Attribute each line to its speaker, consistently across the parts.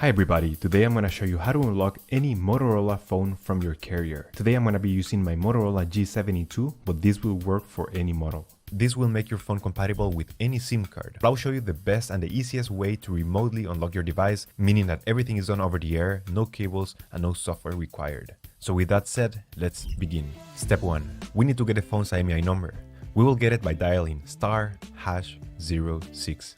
Speaker 1: Hi everybody, today I'm going to show you how to unlock any Motorola phone from your carrier. Today I'm going to be using my Motorola G72, but this will work for any model. This will make your phone compatible with any SIM card. I'll show you the best and the easiest way to remotely unlock your device, meaning that everything is done over the air, no cables and no software required. So with that said, let's begin. Step 1. We need to get the phone's IMEI number. We will get it by dialing *#06#.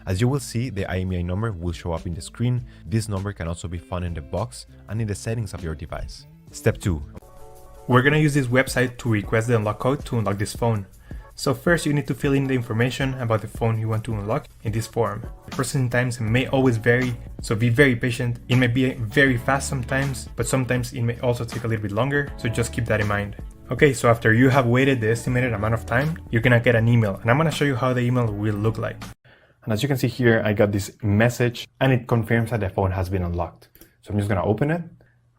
Speaker 1: As you will see, the IMEI number will show up in the screen. This number can also be found in the box and in the settings of your device. Step 2.
Speaker 2: We're gonna use this website to request the unlock code to unlock this phone. So first you need to fill in the information about the phone you want to unlock in this form. The processing times may always vary, so be very patient. It may be very fast sometimes, but sometimes it may also take a little bit longer, so just keep that in mind. Okay, so after you have waited the estimated amount of time, you're gonna get an email, and I'm gonna show you how the email will look like. And as you can see here, I got this message and it confirms that the phone has been unlocked. So I'm just gonna open it.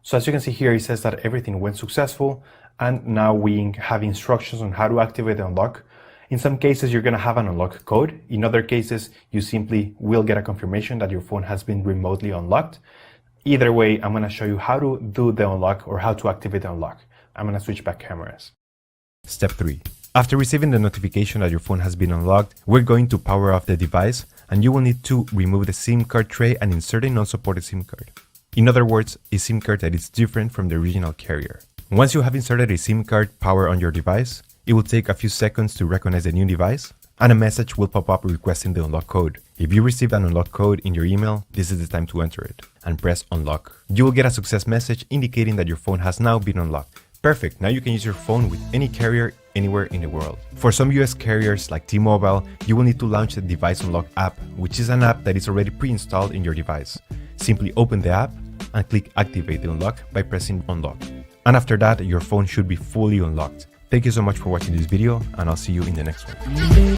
Speaker 2: So as you can see here, it says that everything went successful and now we have instructions on how to activate the unlock. In some cases, you're gonna have an unlock code. In other cases, you simply will get a confirmation that your phone has been remotely unlocked. Either way, I'm gonna show you how to do the unlock or how to activate the unlock. I'm gonna switch back cameras.
Speaker 1: Step 3. After receiving the notification that your phone has been unlocked, we're going to power off the device and you will need to remove the SIM card tray and insert a non-supported SIM card. In other words, a SIM card that is different from the original carrier. Once you have inserted a SIM card power on your device, it will take a few seconds to recognize the new device and a message will pop up requesting the unlock code. If you received an unlock code in your email, this is the time to enter it and press unlock. You will get a success message indicating that your phone has now been unlocked. Perfect, now you can use your phone with any carrier anywhere in the world. For some US carriers like T-Mobile, you will need to launch the Device Unlock app, which is an app that is already pre-installed in your device. Simply open the app and click activate the unlock by pressing unlock. And after that, your phone should be fully unlocked. Thank you so much for watching this video and I'll see you in the next one.